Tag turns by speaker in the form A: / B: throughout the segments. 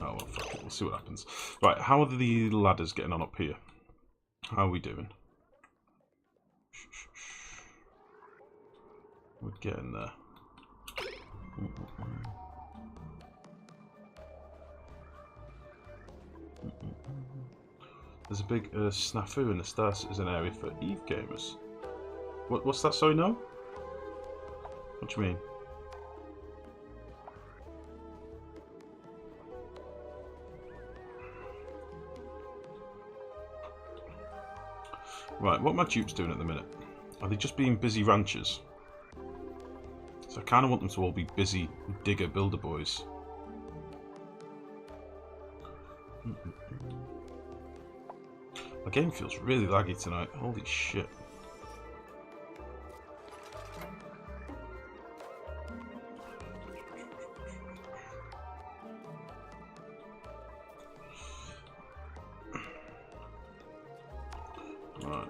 A: Oh, well, fuck it. We'll see what happens. Right, how are the ladders getting on up here? How are we doing? We're getting there. There's a big snafu in the Star Citizen area for Eve gamers. What's that, sorry, no? What do you mean? Right, what are my dupes doing at the minute? Are they just being busy ranchers? So I kind of want them to all be busy digger builder boys. My game feels really laggy tonight. Holy shit. Right.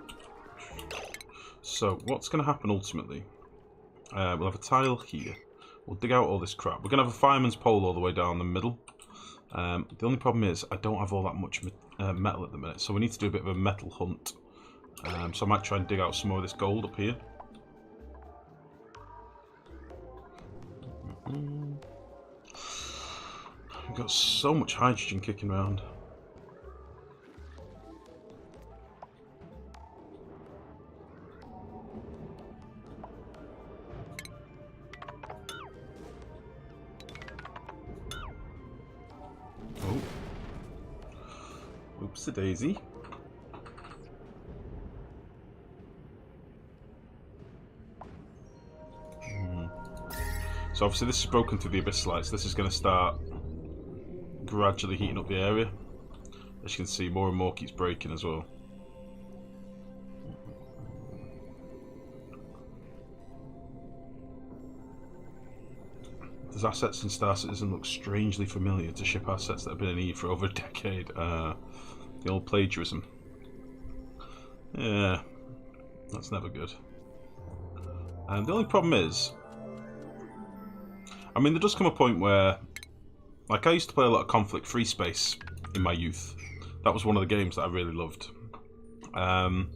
A: So what's going to happen ultimately? We'll have a tile here. We'll dig out all this crap. We're going to have a fireman's pole all the way down the middle. The only problem is I don't have all that much metal at the minute, so we need to do a bit of a metal hunt. So I might try and dig out some more of this gold up here. We've got so much hydrogen kicking around. Oh. Oops-a-daisy. So obviously this is broken through the abyss lights. This is going to start gradually heating up the area. As you can see, more and more keeps breaking as well. There's assets in Star Citizen look strangely familiar to ship assets that have been in Eve for over a decade. The old plagiarism. Yeah, that's never good. And the only problem is, I mean, there does come a point where, like, I used to play a lot of Conflict Free Space in my youth. That was one of the games that I really loved. Yeah,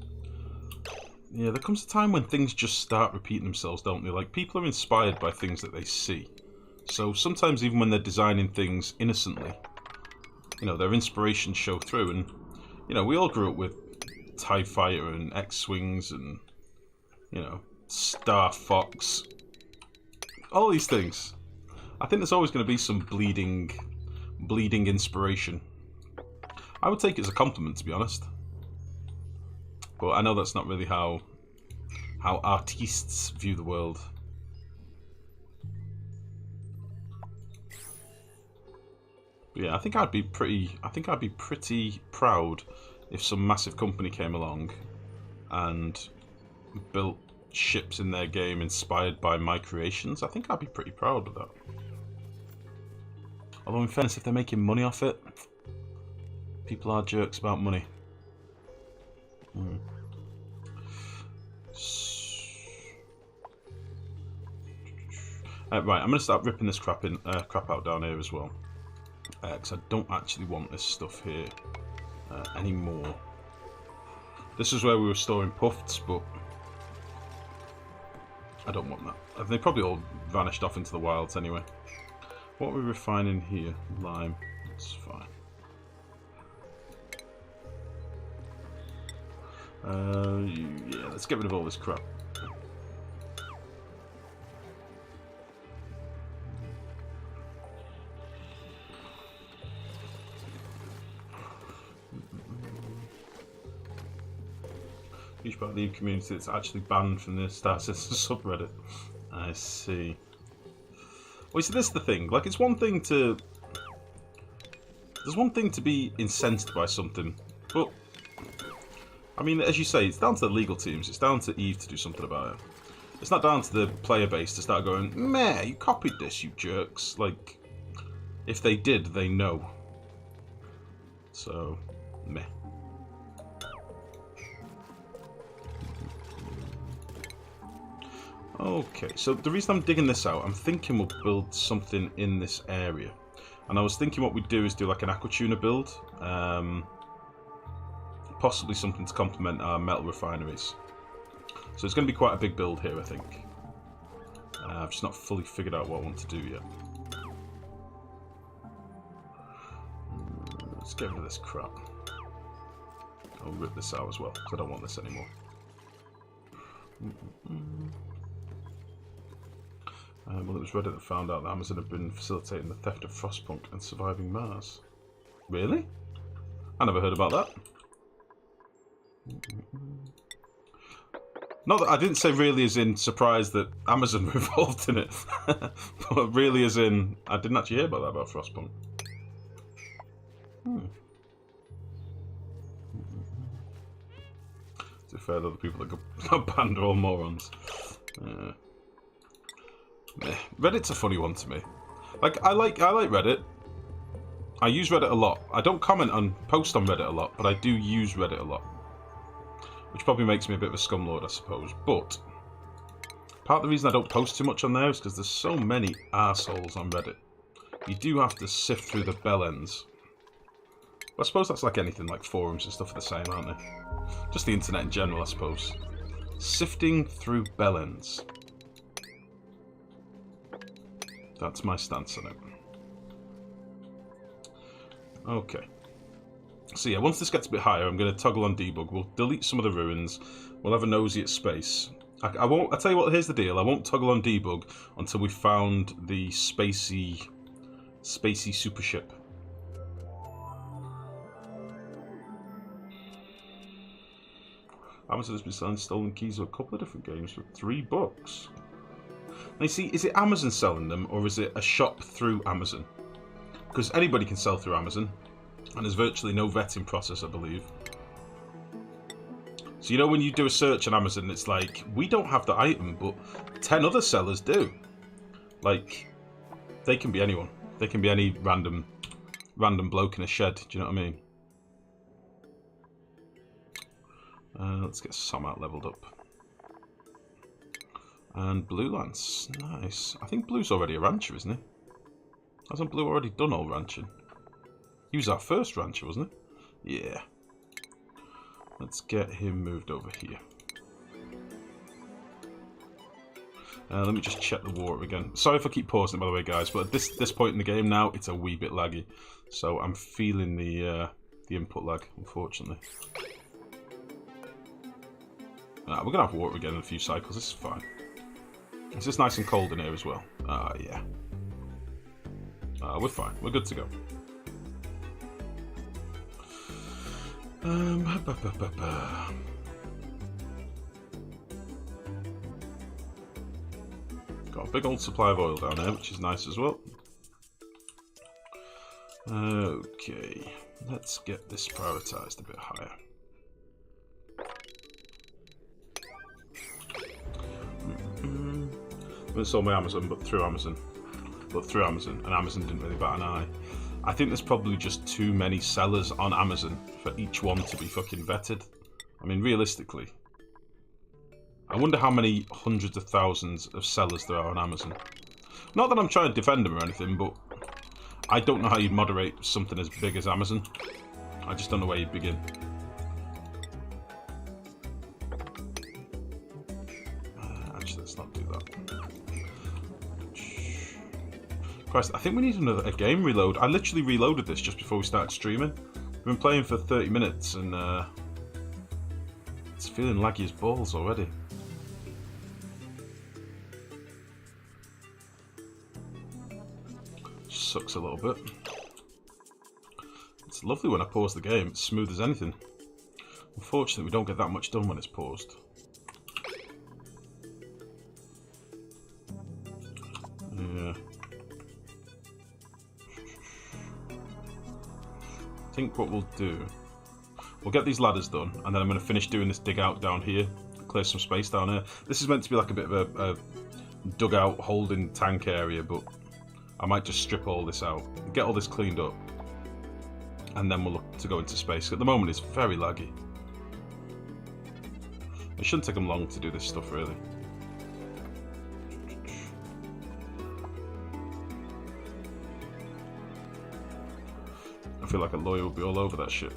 A: there comes a time when things just start repeating themselves, don't they? Like, people are inspired by things that they see. So sometimes even when they're designing things innocently, you know, their inspirations show through. And, you know, we all grew up with TIE Fighter and X-Wings and, you know, Star Fox. All these things. I think there's always going to be some bleeding inspiration. I would take it as a compliment, to be honest. But I know that's not really how artists view the world. But yeah, I think I'd be pretty proud if some massive company came along and built ships in their game inspired by my creations. I think I'd be pretty proud of that. Although in fairness, if they're making money off it, people are jerks about money. Right, I'm going to start ripping this crap out down here as well. Because I don't actually want this stuff here anymore. This is where we were storing puffs, but I don't want that. They probably all vanished off into the wilds anyway. What are we refining here? Lime. That's fine. Yeah, let's get rid of all this crap. Huge part of the Eve community that's actually banned from the Star Citizen subreddit. I see. Well, see, this is the thing. Like, it's one thing to... There's one thing to be incensed by something, but... I mean, as you say, it's down to the legal teams. It's down to Eve to do something about it. It's not down to the player base to start going, meh, you copied this, you jerks. Like, if they did, they know. So, meh. Okay, so the reason I'm digging this out, I'm thinking we'll build something in this area. And I was thinking what we'd do is do like an aquatuner build. Possibly something to complement our metal refineries. So it's going to be quite a big build here, I think. I've just not fully figured out what I want to do yet. Let's get rid of this crap. I'll rip this out as well, because I don't want this anymore. Well, it was Reddit that found out that Amazon had been facilitating the theft of Frostpunk and surviving Mars. Really? I never heard about that. Not that I didn't say really as in surprised that Amazon were involved in it, but really as in I didn't actually hear about that about Frostpunk. To be fair, the other people that got banned are all morons. Reddit's a funny one to me. Like I like Reddit. I use Reddit a lot. I don't post on Reddit a lot, but I do use Reddit a lot. Which probably makes me a bit of a scumlord, I suppose. But part of the reason I don't post too much on there is because there's so many arseholes on Reddit. You do have to sift through the bell ends. But I suppose that's like anything, like forums and stuff are the same, aren't they? Just the internet in general, I suppose. Sifting through bell ends. That's my stance on it. Okay. So yeah, once this gets a bit higher, I'm going to toggle on debug. We'll delete some of the ruins. We'll have a nosy at space. I won't. I'll tell you what. Here's the deal. I won't toggle on debug until we've found the spacey super ship. Amazon has been selling stolen keys of a couple of different games for $3. Now you see, is it Amazon selling them, or is it a shop through Amazon? Because anybody can sell through Amazon. And there's virtually no vetting process, I believe. So you know when you do a search on Amazon, it's like, we don't have the item, but 10 other sellers do. Like, they can be anyone. They can be any random bloke in a shed, do you know what I mean? Let's get Sam out leveled up. And Blue Lance, nice. I think Blue's already a rancher, isn't he? Hasn't Blue already done all ranching? He was our first rancher, wasn't he? Yeah. Let's get him moved over here. Let me just check the water again. Sorry if I keep pausing, by the way, guys, but at this point in the game now, it's a wee bit laggy. So I'm feeling the input lag, unfortunately. We're going to have water again in a few cycles. This is fine. It's just nice and cold in here as well. Yeah. We're fine. We're good to go. Got a big old supply of oil down here, which is nice as well. Okay. Let's get this prioritized a bit higher. I sold my Amazon, but through Amazon. And Amazon didn't really bat an eye. I think there's probably just too many sellers on Amazon for each one to be fucking vetted. I mean, realistically. I wonder how many hundreds of thousands of sellers there are on Amazon. Not that I'm trying to defend them or anything, but I don't know how you'd moderate something as big as Amazon. I just don't know where you'd begin. Actually, let's not do that. Christ, I think we need a game reload. I literally reloaded this just before we started streaming. We've been playing for 30 minutes and it's feeling laggy as balls already. Sucks a little bit. It's lovely when I pause the game. It's smooth as anything. Unfortunately, we don't get that much done when it's paused. Yeah. I think what we'll do, we'll get these ladders done, and then I'm going to finish doing this dig out down here, clear some space down here. This is meant to be like a bit of a dugout holding tank area, but I might just strip all this out, get all this cleaned up, and then we'll look to go into space. At the moment, it's very laggy. It shouldn't take them long to do this stuff, really. I feel like a lawyer would be all over that shit.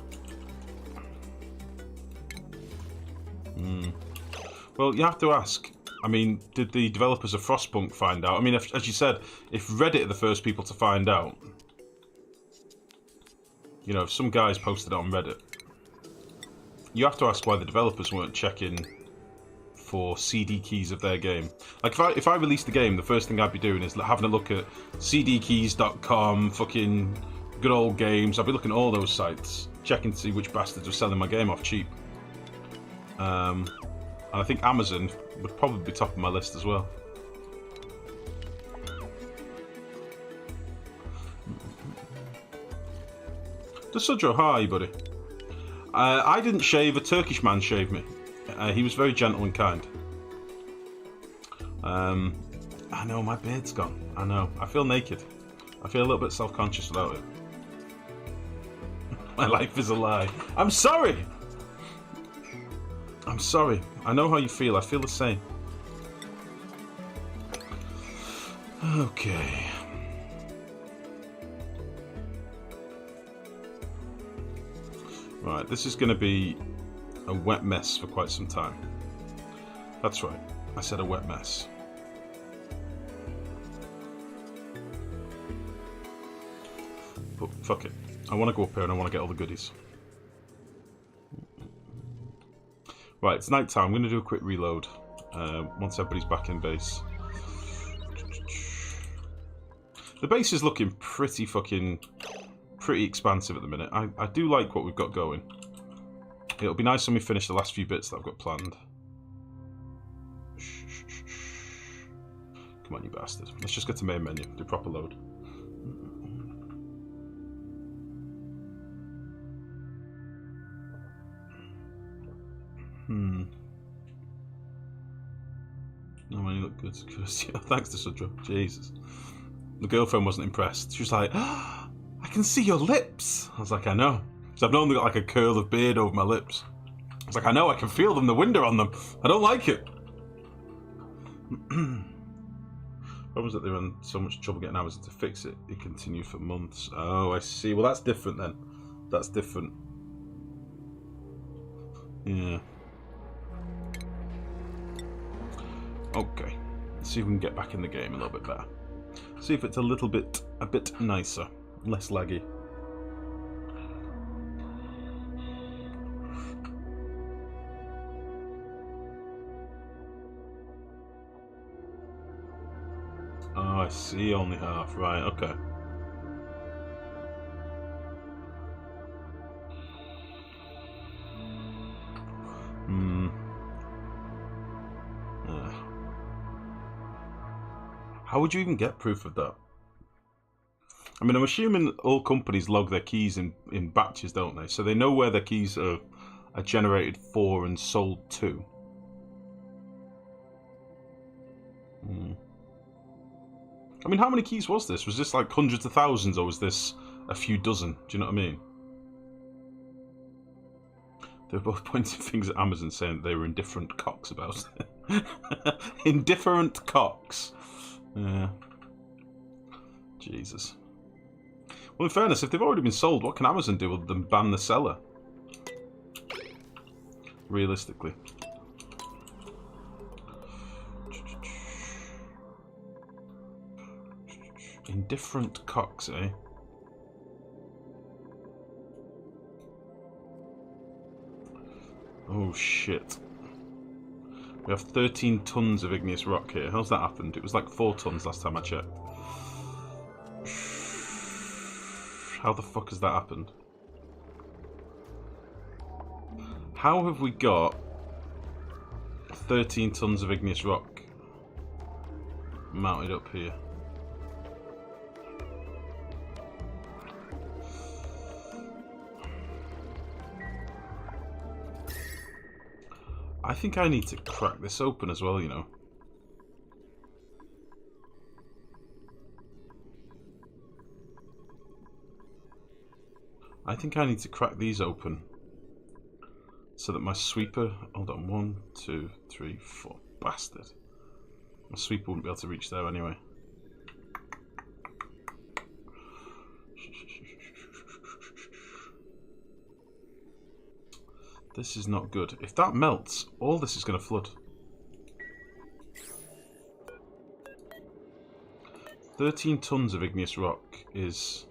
A: Well, you have to ask. I mean, did the developers of Frostpunk find out? I mean, as you said, if Reddit are the first people to find out, you know, if some guys posted it on Reddit, you have to ask why the developers weren't checking for CD keys of their game. Like, if I released the game, the first thing I'd be doing is having a look at cdkeys.com, fucking good old games. I'd be looking at all those sites, checking to see which bastards are selling my game off cheap. And I think Amazon would probably be top of my list as well. DeSudro, hi, buddy. I didn't shave, a Turkish man shaved me. He was very gentle and kind. I know, my beard's gone. I know. I feel naked. I feel a little bit self-conscious without it. My life is a lie. I'm sorry! I'm sorry. I know how you feel. I feel the same. Okay. Right, this is going to be a wet mess for quite some time. That's right. I said a wet mess. But fuck it. I want to go up here and I want to get all the goodies. Right, it's night time. I'm going to do a quick reload once everybody's back in base. The base is looking pretty expansive at the minute. I do like what we've got going. It'll be nice when we finish the last few bits that I've got planned. Come on, you bastard. Let's just get to main menu. Do proper load. No, when you look good. Yeah, thanks to Sudra. Jesus. The girlfriend wasn't impressed. She was like, oh, I can see your lips. I was like, I know. So I've only got like a curl of beard over my lips. I was like, I know, I can feel them, the wind on them. I don't like it. Problem was that they were in so much trouble getting Amazon to fix it. It continued for months. Oh, I see. Well, that's different then. That's different. Yeah. Okay. Let's see if we can get back in the game a little bit better. See if it's a bit nicer, less laggy. Oh, I see. Only half. Right. Okay. How would you even get proof of that? I mean, I'm assuming all companies log their keys in batches, don't they? So they know where their keys are generated for and sold to. I mean, how many keys was this? Was this like hundreds of thousands, or was this a few dozen? Do you know what I mean? They were both pointing fingers at Amazon saying they were indifferent cocks about it. Indifferent cocks. Yeah. Jesus. Well, in fairness, if they've already been sold, what can Amazon do other than ban the seller? Realistically. Indifferent cocks, eh? Oh, shit. We have 13 tons of igneous rock here. How's that happened? It was like 4 tons last time I checked. How the fuck has that happened? How have we got 13 tons of igneous rock mounted up here? I think I need to crack this open as well, you know. I think I need to crack these open so that my sweeper... Hold on, 1, 2, 3, 4. Bastard. My sweeper wouldn't be able to reach there anyway. This is not good. If that melts, all this is going to flood. 13 tons of igneous rock is,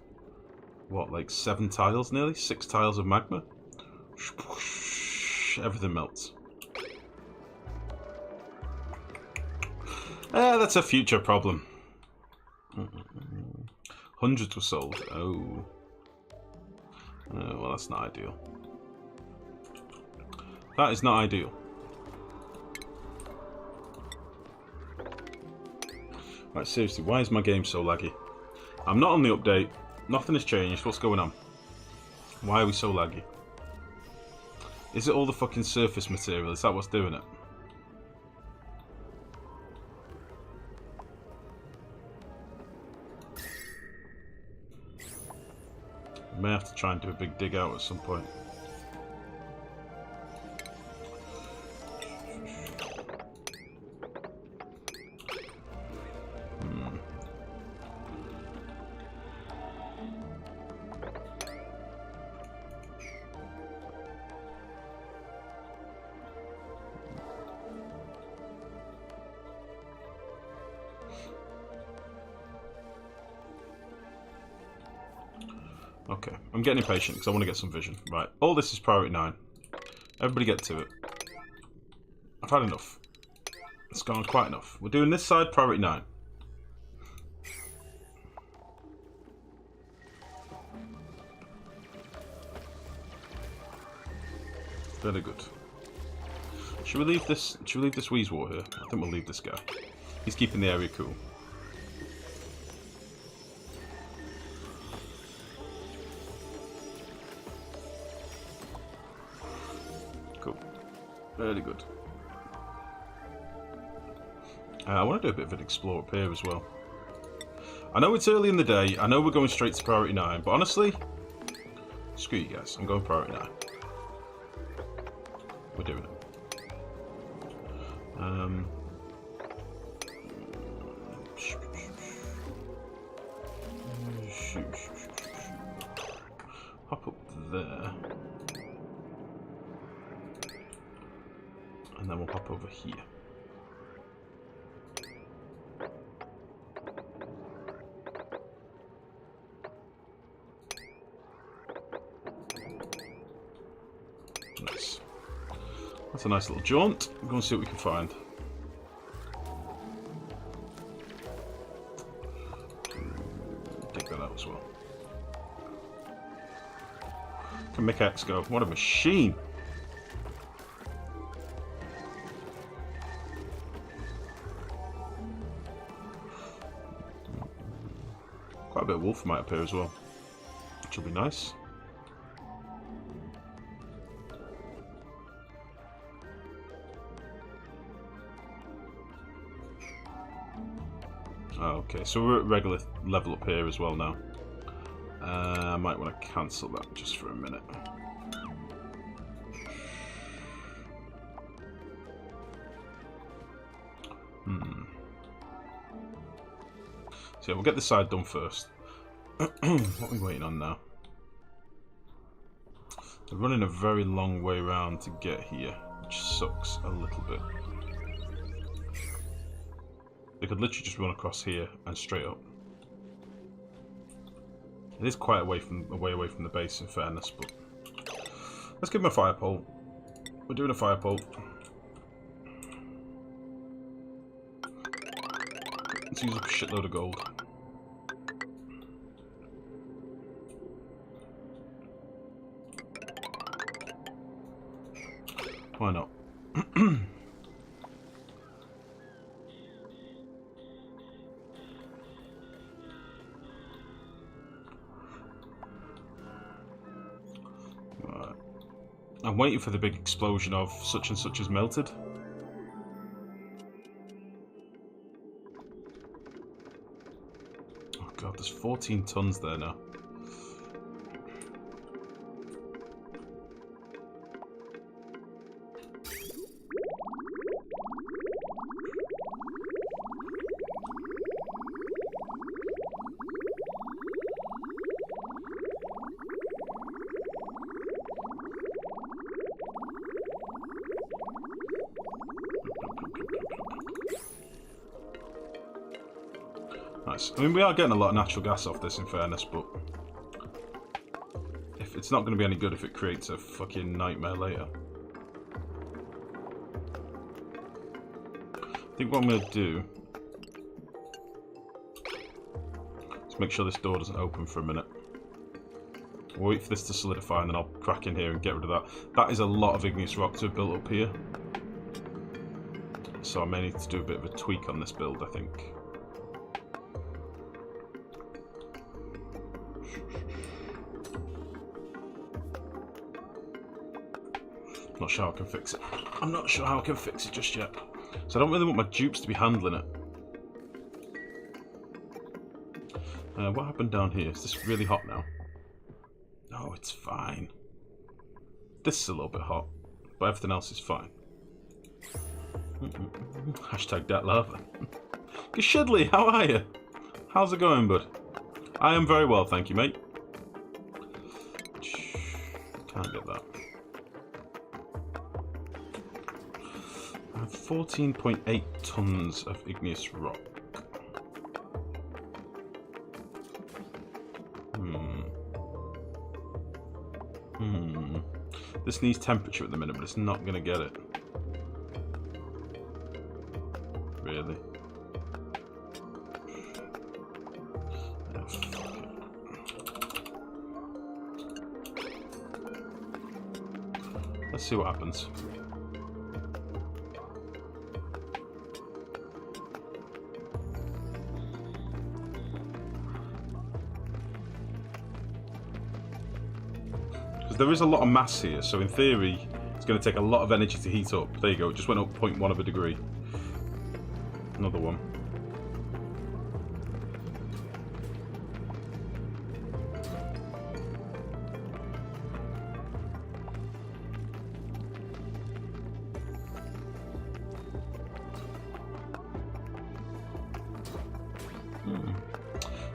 A: what, like 7 tiles nearly? 6 tiles of magma? Everything melts. That's a future problem. Hundreds were sold. Oh. Well, that's not ideal. That is not ideal. Right, seriously, why is my game so laggy? I'm not on the update. Nothing has changed. What's going on? Why are we so laggy? Is it all the fucking surface material? Is that what's doing it? I may have to try and do a big dig out at some point. Okay, I'm getting impatient because I want to get some vision. Right, all this is priority 9. Everybody get to it. I've had enough. It's gone quite enough. We're doing this side priority 9. Very good. Should we leave this? Should we leave this Weezewar here? I think we'll leave this guy. He's keeping the area cool. Cool. Very good. I want to do a bit of an explore up here as well. I know it's early in the day. I know we're going straight to priority 9, but honestly, screw you guys. I'm going priority 9. We're doing it. Hop up there. And then we'll hop over here. Nice. That's a nice little jaunt. We'll go and see what we can find. Dig that out as well. Can make X go. What a machine! Quite a bit of wolframite up here as well, which will be nice. Okay, so we're at regular level up here as well now. I might want to cancel that just for a minute. So yeah, we'll get this side done first. What are we waiting on now? They're running a very long way around to get here, which sucks a little bit. They could literally just run across here and straight up. It is quite a way away from the base, in fairness, but let's give them a fire pole. We're doing a fire pole. Let's use up a shitload of gold. Why not? I'm waiting for the big explosion of such and such is melted. Oh god, there's 14 tons there now. nice. I mean, we are getting a lot of natural gas off this, in fairness, but if it's not going to be any good if it creates a fucking nightmare later. I think what I'm going to do is make sure this door doesn't open for a minute. Wait for this to solidify and then I'll crack in here and get rid of that. That is a lot of igneous rock to have built up here. So I may need to do a bit of a tweak on this build, I think. Not sure how I can fix it. I'm not sure how I can fix it just yet. So I don't really want my dupes to be handling it. What happened down here? Is this really hot now? No, it's fine. This is a little bit hot, but everything else is fine. Hashtag that lava. Gashidley, how are you? How's it going, bud? I am very well, thank you, mate. Can't get that. I have 14.8 tons of igneous rock. This needs temperature at the minute, but it's not going to get it. Really? Let's see what happens. There is a lot of mass here, so in theory it's going to take a lot of energy to heat up. There you go, it just went up 0.1 of a degree. Another one.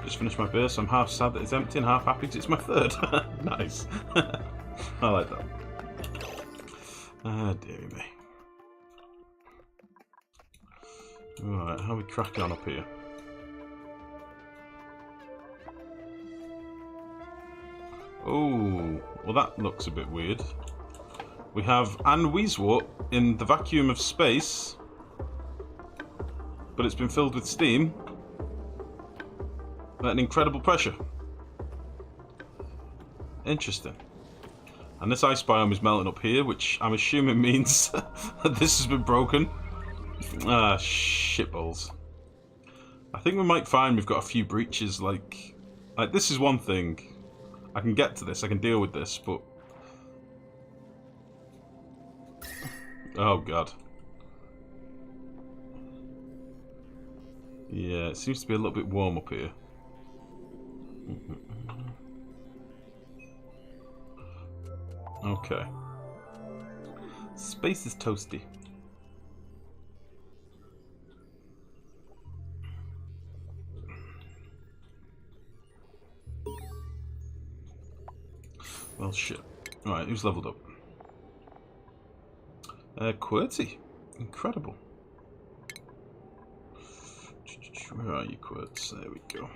A: Just finished my beer, so I'm half sad that it's empty and half happy because it's my third. Nice. I like that. Ah, dearie me. Right, how are we cracking on up here? Oh, well that looks a bit weird. We have Anne Weiswart in the vacuum of space, but it's been filled with steam at an incredible pressure. Interesting. And this ice biome is melting up here, which I'm assuming means that this has been broken. Ah, shitballs. I think we might find we've got a few breaches, like this is one thing. I can get to this, I can deal with this, but... Oh, God. Yeah, it seems to be a little bit warm up here. Okay. Space is toasty. Well, shit. Alright, who's leveled up? QWERTY. Incredible. Where are you, Quirts? There we go.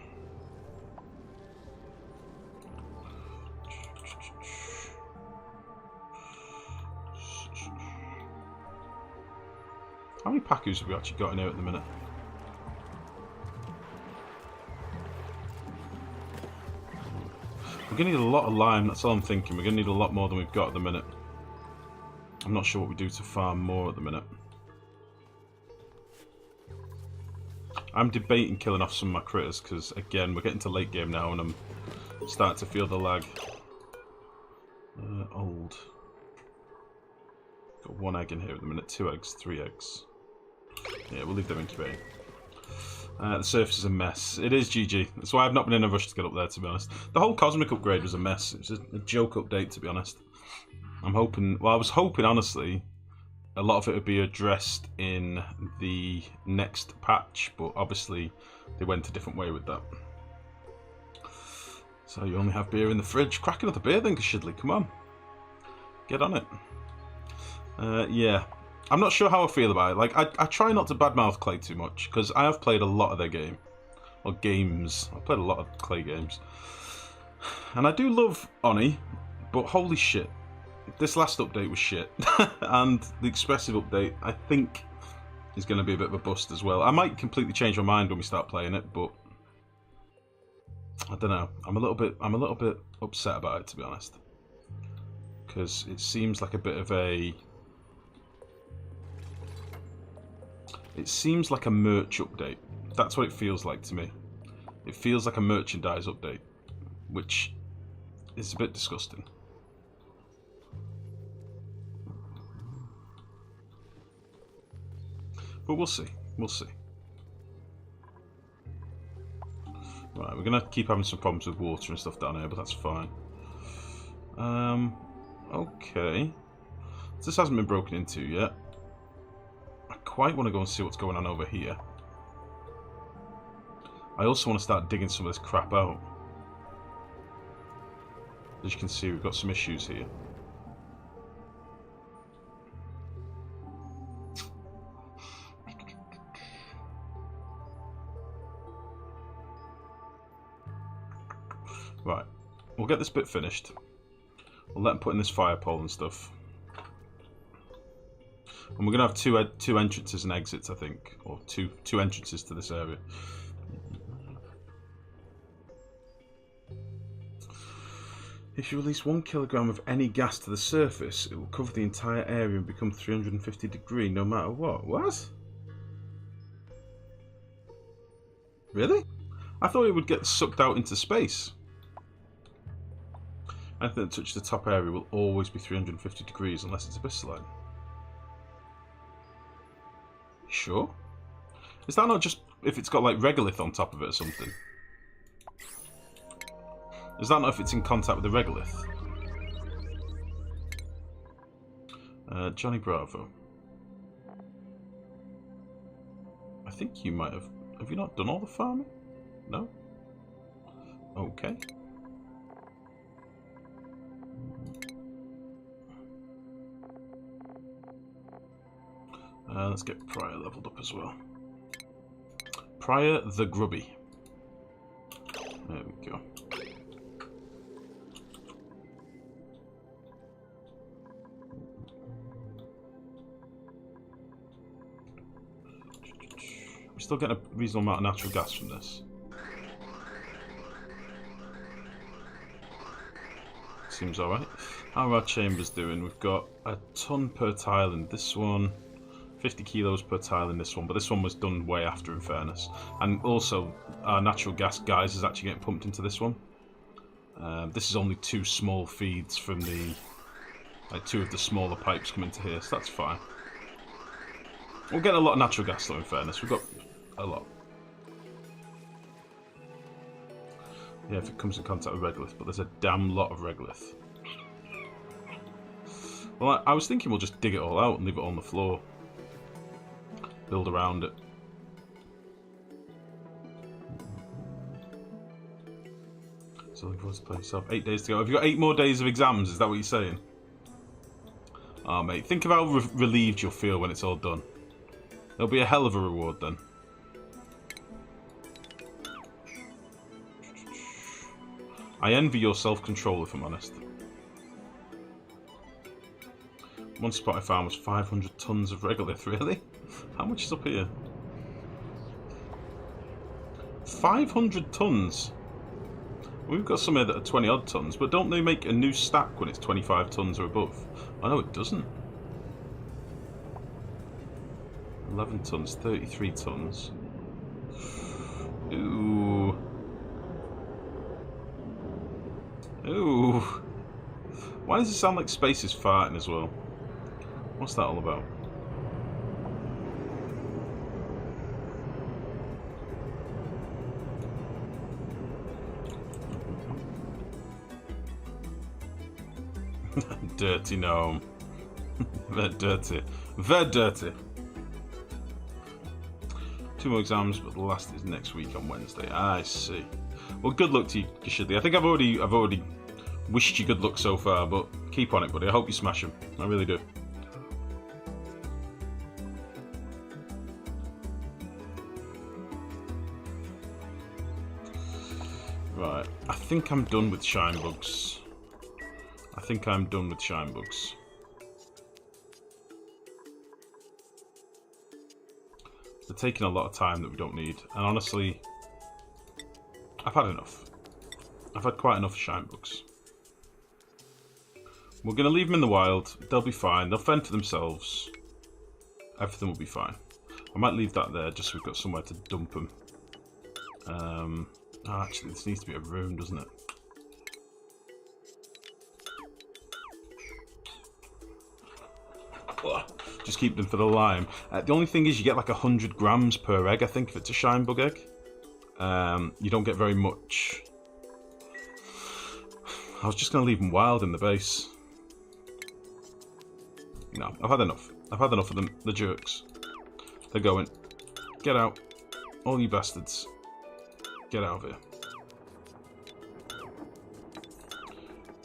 A: How many Pacus have we actually got in here at the minute? We're going to need a lot of lime, that's all I'm thinking. We're going to need a lot more than we've got at the minute. I'm not sure what we do to farm more at the minute. I'm debating killing off some of my critters, because again, we're getting to late game now and I'm starting to feel the lag. Old. Got 1 egg in here at the minute, 2 eggs, 3 eggs. Yeah, we'll leave them incubating. The surface is a mess. It is GG. That's why I've not been in a rush to get up there, to be honest. The whole Cosmic upgrade was a mess. It was a joke update, to be honest. I'm hoping... Well, I was hoping, honestly, a lot of it would be addressed in the next patch, but obviously they went a different way with that. So you only have beer in the fridge. Crack another beer then, Shidley. Come on. Get on it. Yeah. I'm not sure how I feel about it. Like, I try not to badmouth Clay too much, because I have played a lot of their game. or games. I've played a lot of clay games. And I do love Oni, but holy shit. This last update was shit. And the Expressive update, I think, is going to be a bit of a bust as well. I might completely change my mind when we start playing it, but I don't know. I'm a little bit upset about it, to be honest. Because it seems like a bit of a... It seems like a merch update. That's what it feels like to me. It feels like a merchandise update, which is a bit disgusting. But we'll see. We'll see. Right, we're going to keep having some problems with water and stuff down here, but that's fine. Okay. This hasn't been broken into yet. I quite want to go and see what's going on over here. I also want to start digging some of this crap out. As you can see, we've got some issues here. Right, we'll get this bit finished. We'll let them put in this fire pole and stuff. And we're going to have two entrances and exits, I think. Or two entrances to this area. If you release 1 kilogram of any gas to the surface, it will cover the entire area and become 350 degree no matter what. What? Really? I thought it would get sucked out into space. Anything that touches the top area will always be 350 degrees unless it's abyssaline. Sure? Is that not just if it's got like regolith on top of it or something? Is that not if it's in contact with the regolith? Johnny Bravo. I think you might have... Have you not done all the farming? No? Okay. Let's get Pryor leveled up as well. Pryor the Grubby. There we go. We still get a reasonable amount of natural gas from this. Seems alright. How are our chambers doing? We've got a ton per tile in this one. 50 kilos per tile in this one, but this one was done way after, in fairness. And also, our natural gas guys is actually getting pumped into this one. This is only 2 small feeds from the... Like 2 of the smaller pipes come into here, so that's fine. We'll get a lot of natural gas though, in fairness. We've got a lot. Yeah, if it comes in contact with regolith, but there's a damn lot of regolith. Well, I was thinking we'll just dig it all out and leave it on the floor. Build around it. So looking forward to play yourself. 8 days to go. Have you got 8 more days of exams? Is that what you're saying? Oh, mate. Think of how relieved you'll feel when it's all done. There'll be a hell of a reward then. I envy your self-control, if I'm honest. One spot I found was 500 tons of regolith, really? How much is up here? 500 tons? We've got some here that are 20 odd tons, but don't they make a new stack when it's 25 tons or above? Oh no, it doesn't. 11 tons, 33 tons. Ooh. Ooh. Why does it sound like space is farting as well? What's that all about? Dirty gnome. Very dirty. Very dirty. 2 more exams, but the last is next week on Wednesday. I see. Well, good luck to you, Kishidli. I think I've already wished you good luck so far, but keep on it, buddy. I hope you smash them. I really do. I think I'm done with shine bugs. They're taking a lot of time that we don't need. And honestly, I've had enough. I've had quite enough shine bugs. We're going to leave them in the wild. They'll be fine. They'll fend for themselves. Everything will be fine. I might leave that there just so we've got somewhere to dump them. Oh, actually, this needs to be a room, doesn't it? Just keep them for the lime. The only thing is you get like 100 grams per egg, I think, if it's a shine bug egg. You don't get very much. I was just going to leave them wild in the base. No, I've had enough. I've had enough of them. The jerks. They're going. Get out. All you bastards. Get out of here.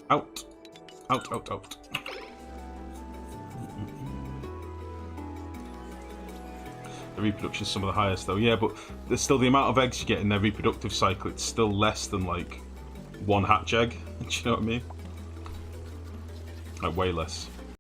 A: Out. Out, out, out. The reproduction's some of the highest though. Yeah, but there's still the amount of eggs you get in their reproductive cycle. It's still less than like one hatch egg. Do you know what I mean? Like way less.